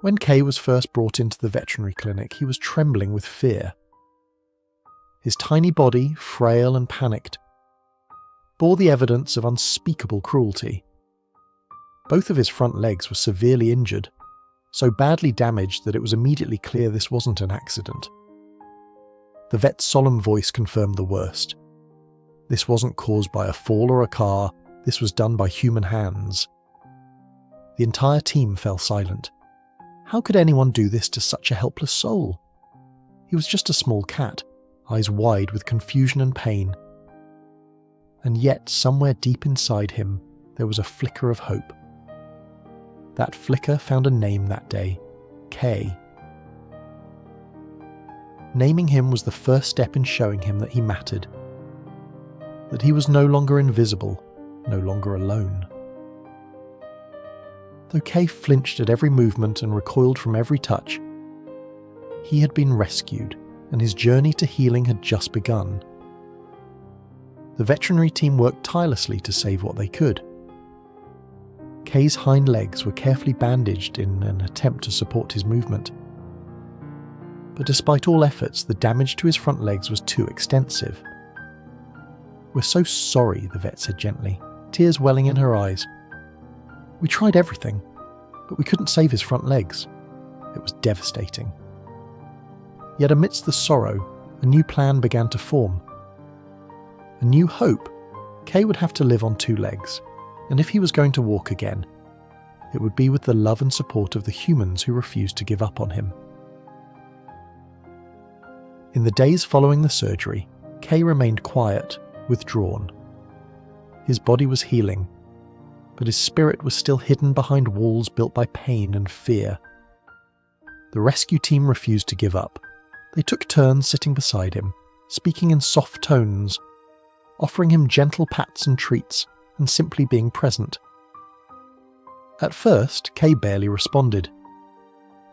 When Kay was first brought into the veterinary clinic, he was trembling with fear. His tiny body, frail and panicked, bore the evidence of unspeakable cruelty. Both of his front legs were severely injured, so badly damaged that it was immediately clear this wasn't an accident. The vet's solemn voice confirmed the worst. This wasn't caused by a fall or a car, this was done by human hands. The entire team fell silent. How could anyone do this to such a helpless soul? He was just a small cat, eyes wide with confusion and pain. And yet, somewhere deep inside him, there was a flicker of hope. That flicker found a name that day, Kay. Naming him was the first step in showing him that he mattered, that he was no longer invisible, no longer alone. Though Kay flinched at every movement and recoiled from every touch, he had been rescued, and his journey to healing had just begun. The veterinary team worked tirelessly to save what they could. Kay's hind legs were carefully bandaged in an attempt to support his movement. But despite all efforts, the damage to his front legs was too extensive. "We're so sorry," the vet said gently, tears welling in her eyes. "We tried everything, but we couldn't save his front legs." It was devastating. Yet amidst the sorrow, a new plan began to form. A new hope. Kay would have to live on 2 legs, and if he was going to walk again, it would be with the love and support of the humans who refused to give up on him. In the days following the surgery, Kay remained quiet, withdrawn. His body was healing, but his spirit was still hidden behind walls built by pain and fear. The rescue team refused to give up. They took turns sitting beside him, speaking in soft tones, offering him gentle pats and treats, and simply being present. At first, Kay barely responded,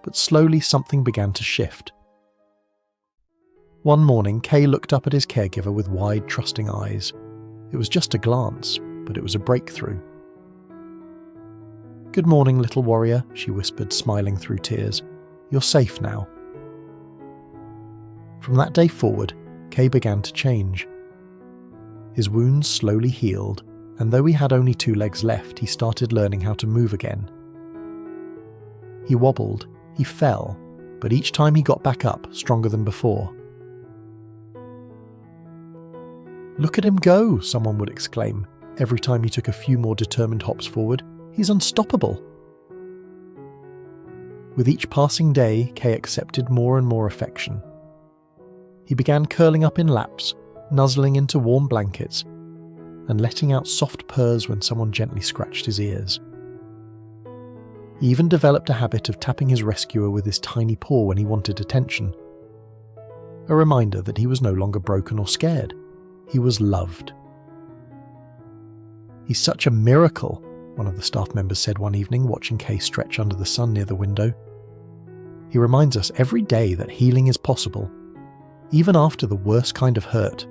but slowly something began to shift. One morning, Kay looked up at his caregiver with wide, trusting eyes. It was just a glance, but it was a breakthrough. "Good morning, little warrior," she whispered, smiling through tears. "You're safe now." From that day forward, Kay began to change. His wounds slowly healed, and though he had only 2 legs left, he started learning how to move again. He wobbled, he fell, but each time he got back up, stronger than before. "Look at him go," someone would exclaim, every time he took a few more determined hops forward. "He's unstoppable." With each passing day, Kay accepted more and more affection. He began curling up in laps, nuzzling into warm blankets, and letting out soft purrs when someone gently scratched his ears. He even developed a habit of tapping his rescuer with his tiny paw when he wanted attention. A reminder that he was no longer broken or scared. He was loved. "He's such a miracle," one of the staff members said one evening, watching Kay stretch under the sun near the window. "He reminds us every day that healing is possible, even after the worst kind of hurt."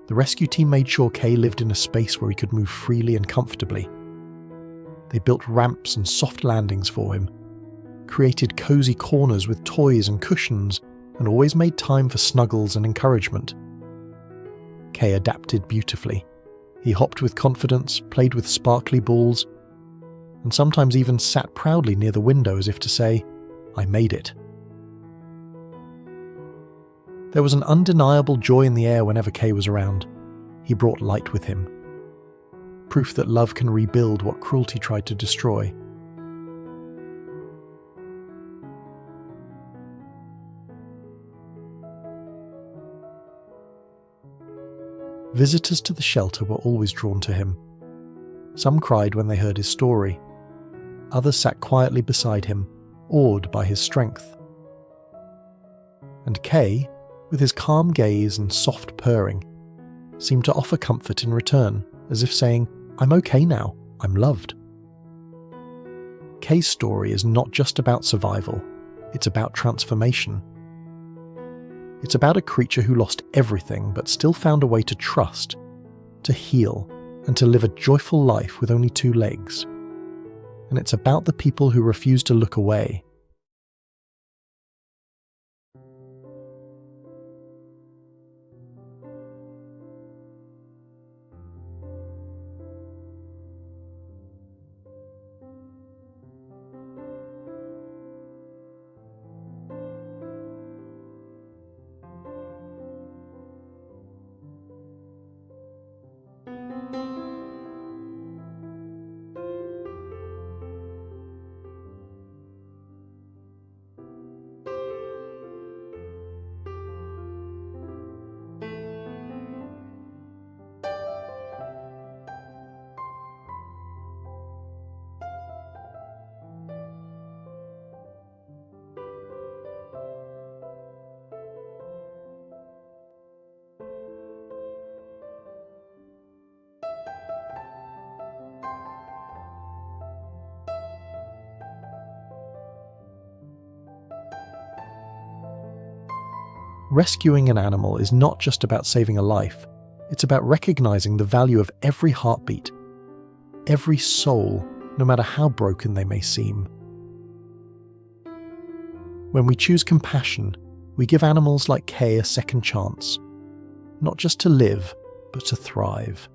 The rescue team made sure Kay lived in a space where he could move freely and comfortably. They built ramps and soft landings for him, created cozy corners with toys and cushions, and always made time for snuggles and encouragement. Kay adapted beautifully. He hopped with confidence, played with sparkly balls, and sometimes even sat proudly near the window as if to say, "I made it." There was an undeniable joy in the air whenever Kay was around. He brought light with him. Proof that love can rebuild what cruelty tried to destroy. Visitors to the shelter were always drawn to him. Some cried when they heard his story. Others sat quietly beside him, awed by his strength. And Kay, with his calm gaze and soft purring, seemed to offer comfort in return, as if saying, "I'm okay now, I'm loved." Kay's story is not just about survival, it's about transformation. It's about a creature who lost everything but still found a way to trust, to heal, and to live a joyful life with only 2 legs. and it's about the people who refuse to look away. Rescuing an animal is not just about saving a life, it's about recognizing the value of every heartbeat, every soul, no matter how broken they may seem. When we choose compassion, we give animals like Kay a second chance, not just to live, but to thrive.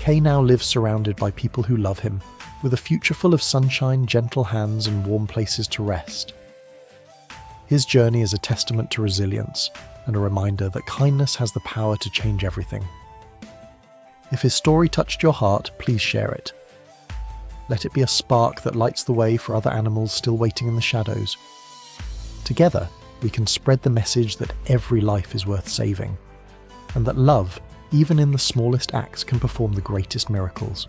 Kay now lives surrounded by people who love him, with a future full of sunshine, gentle hands, and warm places to rest. His journey is a testament to resilience and a reminder that kindness has the power to change everything. If his story touched your heart, please share it. Let it be a spark that lights the way for other animals still waiting in the shadows. Together, we can spread the message that every life is worth saving, and that love, even in the smallest acts, can perform the greatest miracles.